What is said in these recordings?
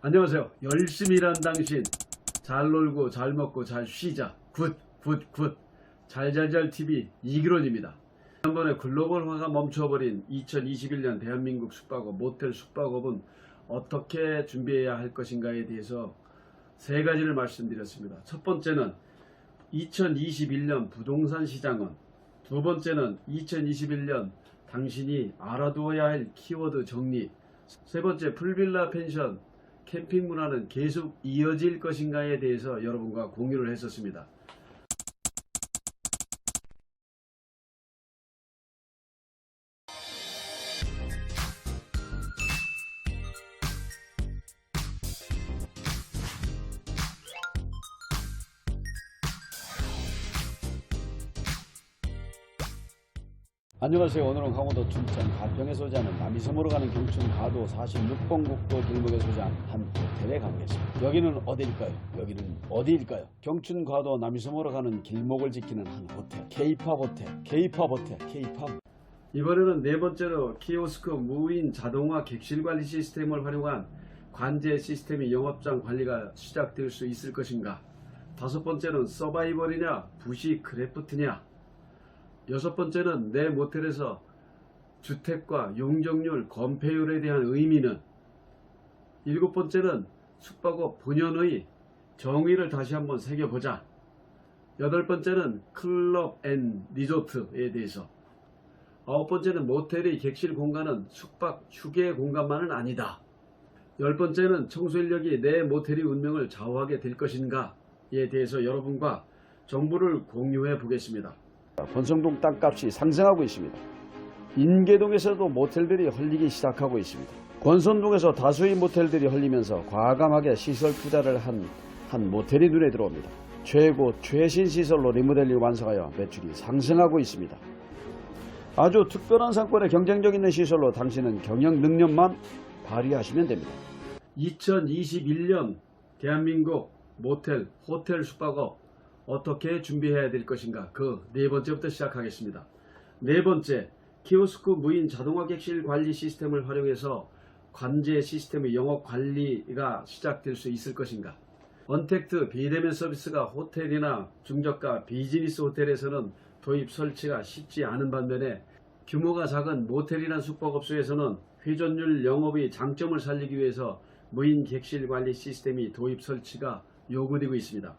안녕하세요. 열심히 일한 당신, 잘 놀고 잘 먹고 잘 쉬자. 굿. 잘잘잘 TV 이기론입니다. 지난번에 글로벌화가 멈춰버린 2021년 대한민국 숙박업, 모텔 숙박업은 어떻게 준비해야 할 것인가에 대해서 세 가지를 말씀드렸습니다. 첫 번째는 2021년 부동산 시장은, 두 번째는 2021년 당신이 알아두어야 할 키워드 정리, 세 번째 풀빌라 펜션 캠핑 문화는 계속 이어질 것인가에 대해서 여러분과 공유를 했었습니다. 안녕하세요. 오늘은 강원도 춘천 가평에 소재하는 남이섬으로 가는 경춘 가도 46번 국도 길목에 소재한 한 호텔에 가보겠습니다. 여기는 어디일까요? 경춘 가도 남이섬으로 가는 길목을 지키는 한 호텔, K-팝 호텔. 이번에는 네 번째로 키오스크 무인 자동화 객실 관리 시스템을 활용한 관제 시스템이 영업장 관리가 시작될 수 있을 것인가. 다섯 번째는 서바이벌이냐 부시 크래프트냐. 여섯 번째는 내 모텔에서 주택과 용적률 건폐율에 대한 의미는. 일곱 번째는 숙박업 본연의 정의를 다시 한번 새겨보자. 여덟 번째는 클럽 앤 리조트에 대해서. 아홉 번째는 모텔의 객실 공간은 숙박 휴게 공간만은 아니다. 열 번째는 청소 인력이 내 모텔의 운명을 좌우하게 될 것인가에 대해서 여러분과 정보를 공유해 보겠습니다. 권성동 땅값이 상승하고 있습니다. 인계동에서도 모텔들이 헐리기 시작하고 있습니다. 권선동에서 다수의 모텔들이 헐리면서 과감하게 시설 투자를 한 모텔이 눈에 들어옵니다. 최신 시설로 리모델링 완성하여 매출이 상승하고 있습니다. 아주 특별한 상권에 경쟁력 있는 시설로 당신은 경영 능력만 발휘하시면 됩니다. 2021년 대한민국 모텔, 호텔 숙박업 어떻게 준비해야 될 것인가, 그 네 번째부터 시작하겠습니다. 네 번째, 키오스크 무인 자동화 객실 관리 시스템을 활용해서 관제 시스템의 영업 관리가 시작될 수 있을 것인가. 언택트 비대면 서비스가 호텔이나 중저가 비즈니스 호텔에서는 도입 설치가 쉽지 않은 반면에 규모가 작은 모텔이나 숙박업소에서는 회전율 영업의 장점을 살리기 위해서 무인 객실 관리 시스템이 도입 설치가 요구되고 있습니다.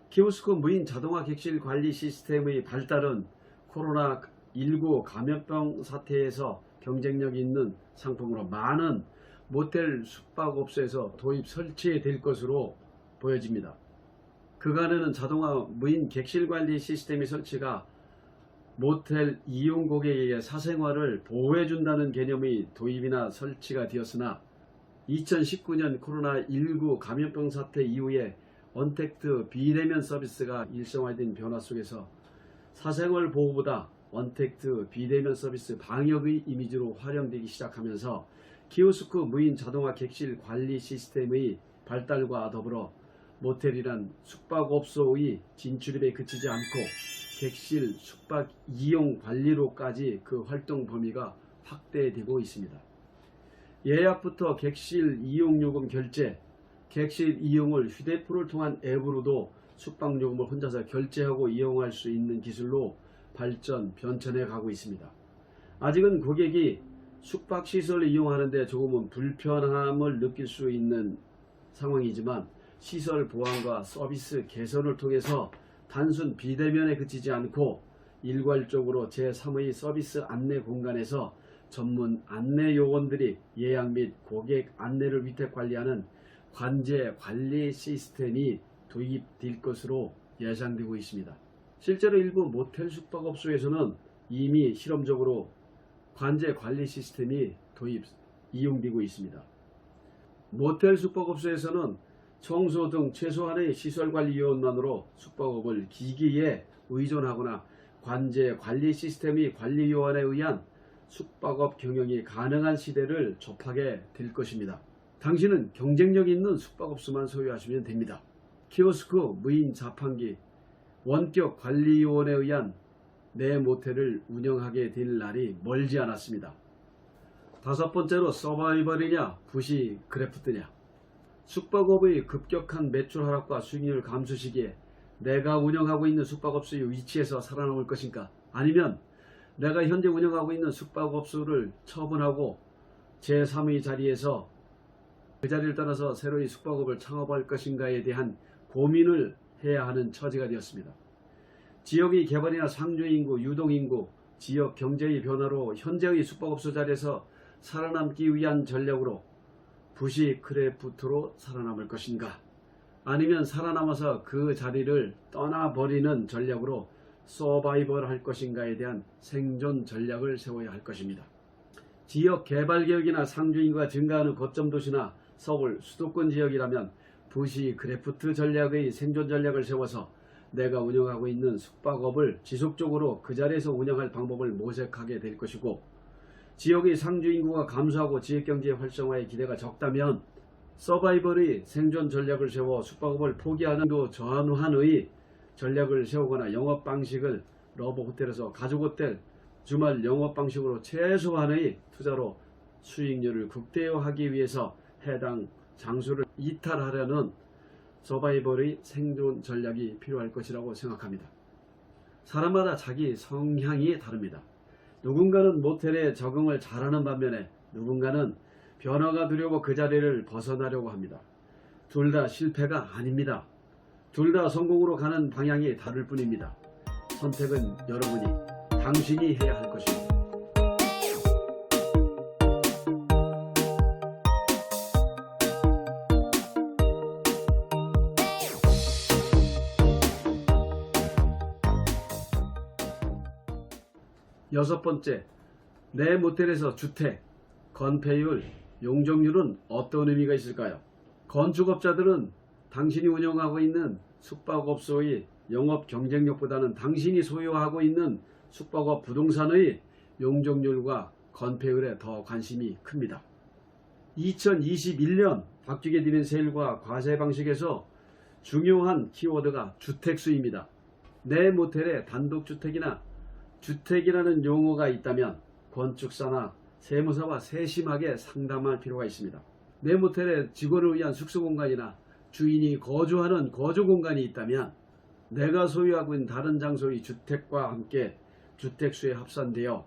키오스크 무인 자동화 객실 관리 시스템의 발달은 코로나19 감염병 사태에서 경쟁력 있는 상품으로 많은 모텔 숙박업소에서 도입 설치될 것으로 보여집니다. 그간에는 자동화 무인 객실 관리 시스템의 설치가 모텔 이용 고객에게 사생활을 보호해준다는 개념의 도입이나 설치가 되었으나 2019년 코로나19 감염병 사태 이후에 언택트 비대면 서비스가 일상화된 변화 속에서 사생활 보호보다 언택트 비대면 서비스 방역의 이미지로 활용되기 시작하면서 키오스크 무인 자동화 객실 관리 시스템의 발달과 더불어 모텔이란 숙박업소의 진출입에 그치지 않고 객실 숙박 이용 관리로까지 그 활동 범위가 확대되고 있습니다. 예약부터 객실 이용요금 결제, 객실 이용을 휴대폰을 통한 앱으로도 숙박요금을 혼자서 결제하고 이용할 수 있는 기술로 변천해 가고 있습니다. 아직은 고객이 숙박시설을 이용하는데 조금은 불편함을 느낄 수 있는 상황이지만 시설 보완과 서비스 개선을 통해서 단순 비대면에 그치지 않고 일괄적으로 제3의 서비스 안내 공간에서 전문 안내 요원들이 예약 및 고객 안내를 위탁 관리하는 관제 관리 시스템이 도입될 것으로 예상되고 있습니다. 실제로 일부 모텔 숙박업소에서는 이미 실험적으로 관제 관리 시스템이 이용되고 있습니다. 모텔 숙박업소에서는 청소 등 최소한의 시설관리 요원만으로 숙박업을 기기에 의존하거나 관제 관리 시스템이 관리요원에 의한 숙박업 경영이 가능한 시대를 접하게 될 것입니다. 당신은 경쟁력 있는 숙박업소만 소유하시면 됩니다. 키오스크 무인 자판기 원격 관리요원에 의한 내 모텔을 운영하게 될 날이 멀지 않았습니다. 다섯 번째로 서바이벌이냐 부시 크래프트냐. 숙박업의 급격한 매출 하락과 수익률 감소 시기에 내가 운영하고 있는 숙박업소의 위치에서 살아남을 것인가, 아니면 내가 현재 운영하고 있는 숙박업소를 처분하고 제3의 자리에서 그 자리를 떠나서 새로이 숙박업을 창업할 것인가에 대한 고민을 해야 하는 처지가 되었습니다. 지역의 개발이나 상주인구, 유동인구, 지역 경제의 변화로 현재의 숙박업소 자리에서 살아남기 위한 전략으로 부시크래프트로 살아남을 것인가, 아니면 살아남아서 그 자리를 떠나버리는 전략으로 서바이벌 할 것인가에 대한 생존 전략을 세워야 할 것입니다. 지역 개발 계획이나 상주인구가 증가하는 거점 도시나 서울 수도권 지역이라면 부시크래프트 전략의 생존 전략을 세워서 내가 운영하고 있는 숙박업을 지속적으로 그 자리에서 운영할 방법을 모색하게 될 것이고, 지역의 상주인구가 감소하고 지역경제 활성화의 기대가 적다면 서바이벌의 생존 전략을 세워 숙박업을 포기하는 전환의 전략을 세우거나 영업방식을 러브호텔에서 가족호텔, 주말 영업방식으로 최소한의 투자로 수익률을 극대화하기 위해서 해당 장소를 이탈하려는 서바이벌의 생존 전략이 필요할 것이라고 생각합니다. 사람마다 자기 성향이 다릅니다. 누군가는 모텔에 적응을 잘하는 반면에 누군가는 변화가 두려워 그 자리를 벗어나려고 합니다. 둘 다 실패가 아닙니다. 둘 다 성공으로 가는 방향이 다를 뿐입니다. 선택은 여러분이, 당신이 해야 할 것입니다. 여섯 번째, 내 모텔에서 주택, 건폐율, 용적률은 어떤 의미가 있을까요? 건축업자들은 당신이 운영하고 있는 숙박업소의 영업 경쟁력보다는 당신이 소유하고 있는 숙박업 부동산의 용적률과 건폐율에 더 관심이 큽니다. 2021년 박쥐계 디멘세일과 과세 방식에서 중요한 키워드가 주택수입니다. 내 모텔에 단독주택이나 주택이라는 용어가 있다면 건축사나 세무사와 세심하게 상담할 필요가 있습니다. 내 모텔에 직원을 위한 숙소공간이나 주인이 거주하는 거주공간이 있다면 내가 소유하고 있는 다른 장소의 주택과 함께 주택수에 합산되어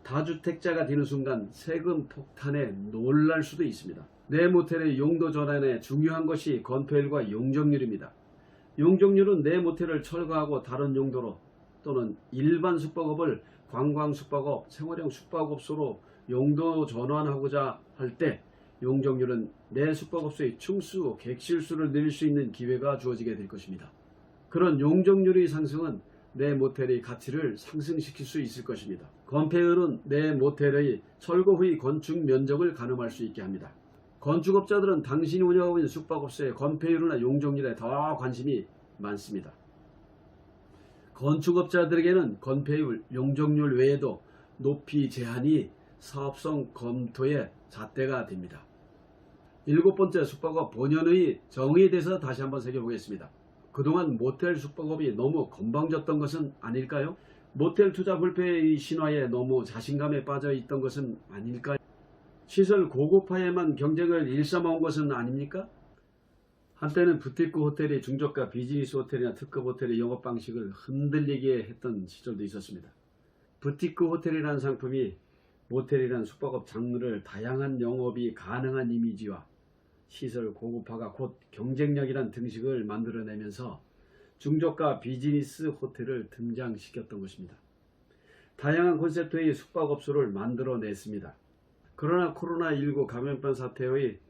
다주택자가 되는 순간 세금 폭탄에 놀랄 수도 있습니다. 내 모텔의 용도 전환에 중요한 것이 건폐율과 용적률입니다. 용적률은 내 모텔을 철거하고 다른 용도로 또는 일반 숙박업을 관광 숙박업, 생활형 숙박업소로 용도 전환하고자 할 때 용적률은 내 숙박업소의 층수, 객실수를 늘릴 수 있는 기회가 주어지게 될 것입니다. 그런 용적률의 상승은 내 모텔의 가치를 상승시킬 수 있을 것입니다. 건폐율은 내 모텔의 철거 후의 건축 면적을 가늠할 수 있게 합니다. 건축업자들은 당신이 운영하고 있는 숙박업소의 건폐율이나 용적률에 더 관심이 많습니다. 건축업자들에게는 건폐율, 용적률 외에도 높이 제한이 사업성 검토의 잣대가 됩니다. 일곱 번째, 숙박업 본연의 정의에 대해서 다시 한번 살펴보겠습니다. 그동안 모텔 숙박업이 너무 건방졌던 것은 아닐까요? 모텔 투자 불패의 신화에 너무 자신감에 빠져 있던 것은 아닐까요? 시설 고급화에만 경쟁을 일삼아온 것은 아닙니까? 한때는 부티크 호텔이 중저가 비즈니스 호텔이나 특급 호텔의 영업 방식을 흔들리게 했던 시절도 있었습니다. 부티크 호텔이라는 상품이 모텔이라는 숙박업 장르를 다양한 영업이 가능한 이미지와 시설 고급화가 곧 경쟁력이란 등식을 만들어내면서 중저가 비즈니스 호텔을 등장시켰던 것입니다. 다양한 콘셉트의 숙박업소를 만들어냈습니다. 그러나 코로나19 감염병 사태의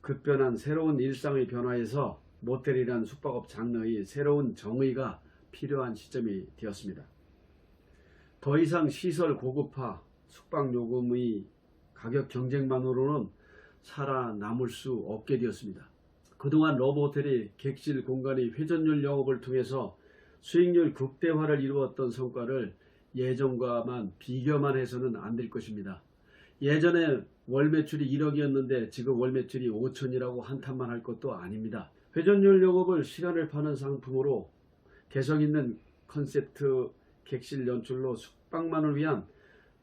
급변한 새로운 일상의 변화에서 모텔이란 숙박업 장르의 새로운 정의가 필요한 시점이 되었습니다. 더 이상 시설 고급화, 숙박 요금의 가격 경쟁만으로는 살아남을 수 없게 되었습니다. 그동안 러브호텔이 객실 공간의 회전율 영업을 통해서 수익률 극대화를 이루었던 성과를 예전과만 비교만 해서는 안 될 것입니다. 예전에 월 매출이 1억이었는데 지금 월 매출이 5천이라고 한탄만 할 것도 아닙니다. 회전율 영업을 시간을 파는 상품으로 개성 있는 컨셉트 객실 연출로 숙박만을 위한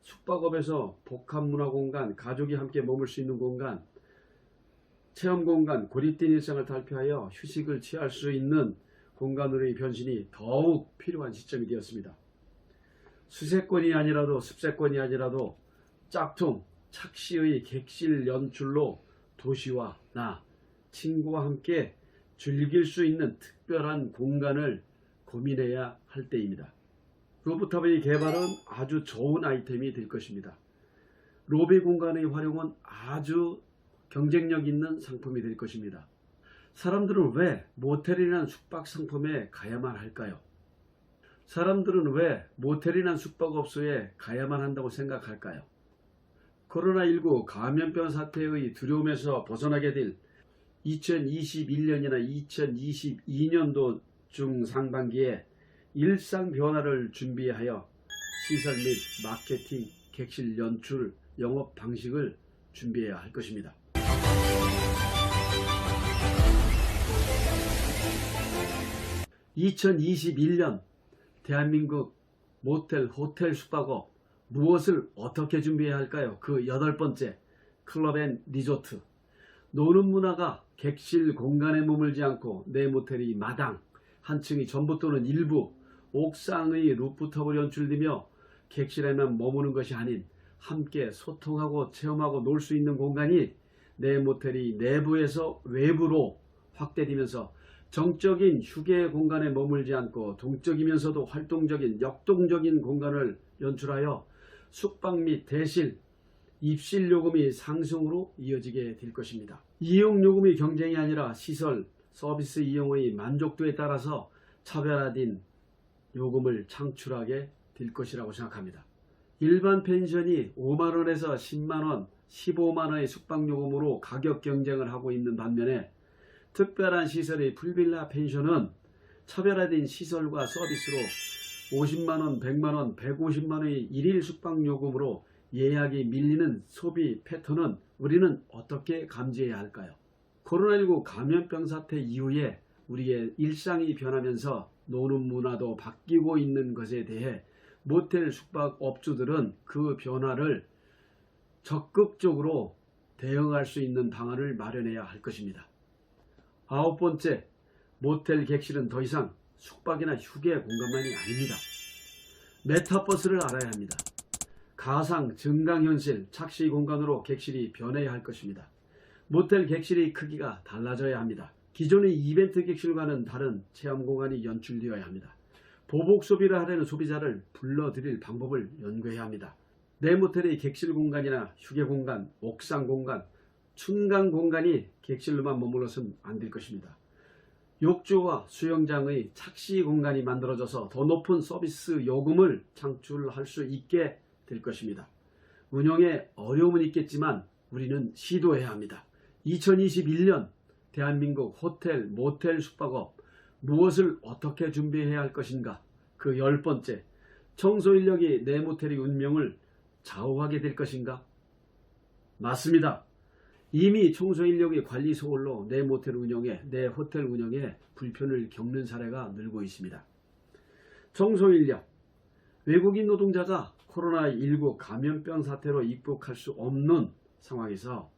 숙박업에서 복합문화 공간, 가족이 함께 머물 수 있는 공간, 체험공간, 고립된 일상을 탈피하여 휴식을 취할 수 있는 공간으로의 변신이 더욱 필요한 시점이 되었습니다. 수세권이 아니라도 습세권이 아니라도 짝퉁, 착시의 객실 연출로 도시와 나, 친구와 함께 즐길 수 있는 특별한 공간을 고민해야 할 때입니다. 루프탑의 개발은 아주 좋은 아이템이 될 것입니다. 로비 공간의 활용은 아주 경쟁력 있는 상품이 될 것입니다. 사람들은 왜 모텔이란 숙박 상품에 가야만 할까요? 사람들은 왜 모텔이란 숙박업소에 가야만 한다고 생각할까요? 코로나19 감염병 사태의 두려움에서 벗어나게 될 2021년이나 2022년도 중상반기에 일상 변화를 준비하여 시설 및 마케팅, 객실 연출, 영업 방식을 준비해야 할 것입니다. 2021년 대한민국 모텔, 호텔 숙박업 무엇을 어떻게 준비해야 할까요? 그 8번째, 클럽 앤 리조트. 노는 문화가 객실 공간에 머물지 않고 내 모텔이 마당, 한 층이 전부 또는 일부, 옥상의 루프탑을 연출되며 객실에만 머무는 것이 아닌 함께 소통하고 체험하고 놀 수 있는 공간이 내 모텔이 내부에서 외부로 확대되면서 정적인 휴게 공간에 머물지 않고 동적이면서도 활동적인 역동적인 공간을 연출하여 숙박 및 대실, 입실 요금이 상승으로 이어지게 될 것입니다. 이용 요금의 경쟁이 아니라 시설, 서비스 이용의 만족도에 따라서 차별화된 요금을 창출하게 될 것이라고 생각합니다. 일반 펜션이 5만원에서 10만원, 15만원의 숙박요금으로 가격 경쟁을 하고 있는 반면에 특별한 시설의 풀빌라 펜션은 차별화된 시설과 서비스로 50만원, 100만원, 150만원의 일일 숙박요금으로 예약이 밀리는 소비 패턴은 우리는 어떻게 감지해야 할까요? 코로나19 감염병 사태 이후에 우리의 일상이 변하면서 노는 문화도 바뀌고 있는 것에 대해 모텔 숙박업주들은 그 변화를 적극적으로 대응할 수 있는 방안을 마련해야 할 것입니다. 9번째, 모텔 객실은 더 이상 숙박이나 휴게 공간만이 아닙니다. 메타버스를 알아야 합니다. 가상, 증강현실, 착시 공간으로 객실이 변해야 할 것입니다. 모텔 객실의 크기가 달라져야 합니다. 기존의 이벤트 객실과는 다른 체험 공간이 연출되어야 합니다. 보복 소비를 하려는 소비자를 불러들일 방법을 연구해야 합니다. 내 모텔의 객실 공간이나 휴게 공간, 옥상 공간, 춘강 공간이 객실로만 머물러서는 안 될 것입니다. 욕조와 수영장의 착시 공간이 만들어져서 더 높은 서비스 요금을 창출할 수 있게 될 것입니다. 운영에 어려움은 있겠지만 우리는 시도해야 합니다. 2021년 대한민국 호텔, 모텔 숙박업 무엇을 어떻게 준비해야 할 것인가? 그 10번째, 청소 인력이 내 모텔의 운명을 좌우하게 될 것인가? 맞습니다. 이미 청소 인력이 관리 소홀로 내 모텔 운영에, 내 호텔 운영에 불편을 겪는 사례가 늘고 있습니다. 청소 인력, 외국인 노동자가 코로나19 감염병 사태로 입국할 수 없는 상황에서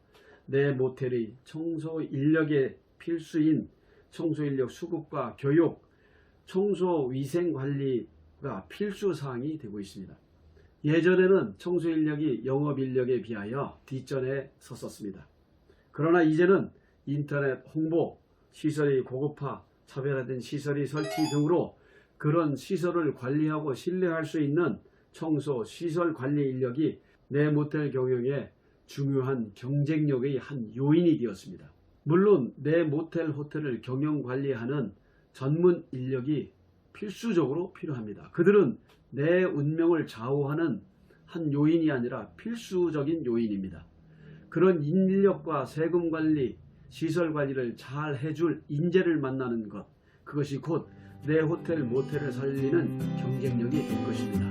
내 모텔의 청소 인력의 필수인 청소 인력 수급과 교육, 청소 위생 관리가 필수 사항이 되고 있습니다. 예전에는 청소 인력이 영업 인력에 비하여 뒷전에 섰었습니다. 그러나 이제는 인터넷 홍보, 시설의 고급화, 차별화된 시설의 설치 등으로 그런 시설을 관리하고 신뢰할 수 있는 청소 시설 관리 인력이 내 모텔 경영에 중요한 경쟁력의 한 요인이 되었습니다. 물론 내 모텔 호텔을 경영 관리하는 전문 인력이 필수적으로 필요합니다. 그들은 내 운명을 좌우하는 한 요인이 아니라 필수적인 요인입니다. 그런 인력과 세금 관리, 시설 관리를 잘 해줄 인재를 만나는 것, 그것이 곧 내 호텔, 모텔을 살리는 경쟁력이 될 것입니다.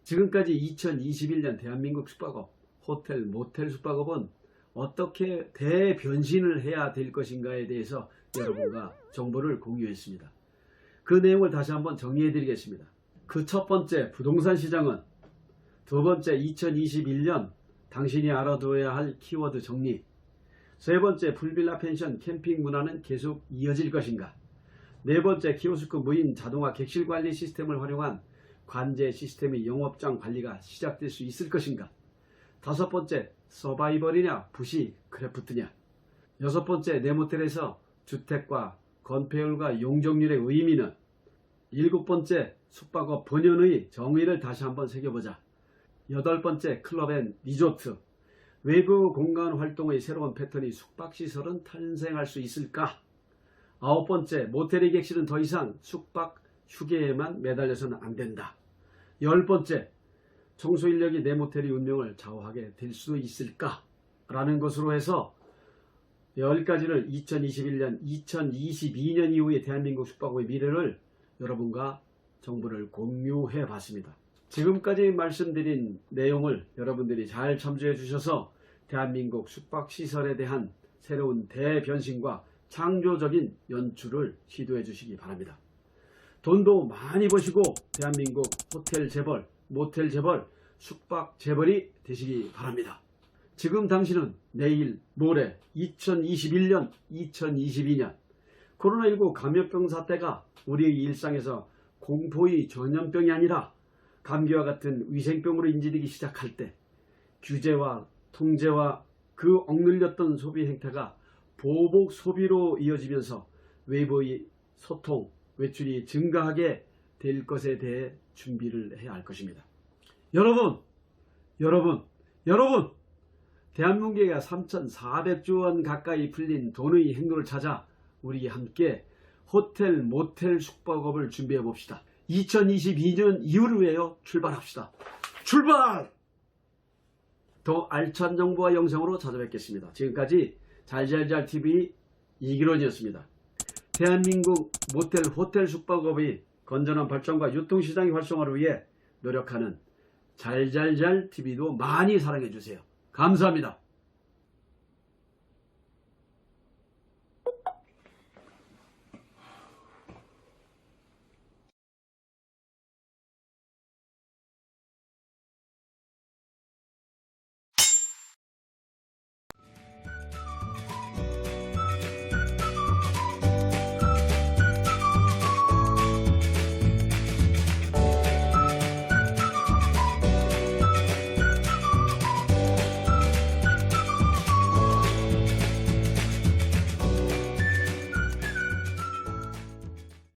지금까지 2021년 대한민국 숙박업, 호텔, 모텔 숙박업은 어떻게 대변신을 해야 될 것인가에 대해서 여러분과 정보를 공유했습니다. 그 내용을 다시 한번 정리해 드리겠습니다. 그 첫 번째, 부동산 시장은, 두 번째, 2021년 당신이 알아둬야 할 키워드 정리, 세 번째, 풀빌라 펜션 캠핑 문화는 계속 이어질 것인가, 네 번째, 키오스크 무인 자동화 객실 관리 시스템을 활용한 관제 시스템의 영업장 관리가 시작될 수 있을 것인가, 다섯 번째, 서바이벌이냐 부시 크래프트냐, 여섯 번째, 내 모텔에서 주택과 건폐율과 용적률의 의미는, 일곱 번째, 숙박업 본연의 정의를 다시 한번 새겨보자, 여덟 번째, 클럽 앤 리조트, 외부 공간 활동의 새로운 패턴이 숙박시설은 탄생할 수 있을까, 아홉 번째, 모텔의 객실은 더 이상 숙박 휴게에만 매달려서는 안 된다, 열 번째, 청소 인력이 내 모텔의 운명을 좌우하게 될 수도 있을까 라는 것으로 해서 10가지를 2021년, 2022년 이후의 대한민국 숙박업의 미래를 여러분과 정보를 공유해 봤습니다. 지금까지 말씀드린 내용을 여러분들이 잘 참조해 주셔서 대한민국 숙박시설에 대한 새로운 대변신과 창조적인 연출을 시도해 주시기 바랍니다. 돈도 많이 버시고 대한민국 호텔 재벌, 모텔 재벌, 숙박 재벌이 되시기 바랍니다. 지금 당신은 내일, 모레, 2021년, 2022년 코로나19 감염병 사태가 우리의 일상에서 공포의 전염병이 아니라 감기와 같은 위생병으로 인지되기 시작할 때 규제와 통제와 그 억눌렸던 소비 행태가 보복 소비로 이어지면서 외부의 소통, 외출이 증가하게 될 것에 대해 준비를 해야 할 것입니다. 여러분! 대한민국에 3,400조 원 가까이 풀린 돈의 행로를 찾아 우리 함께 호텔, 모텔 숙박업을 준비해 봅시다. 2022년 이후를 위하여 출발합시다. 출발! 더 알찬 정보와 영상으로 찾아뵙겠습니다. 지금까지 잘잘잘TV 이기론이었습니다. 대한민국 모텔, 호텔 숙박업의 건전한 발전과 유통시장의 활성화를 위해 노력하는 잘잘잘TV도 많이 사랑해 주세요. 감사합니다.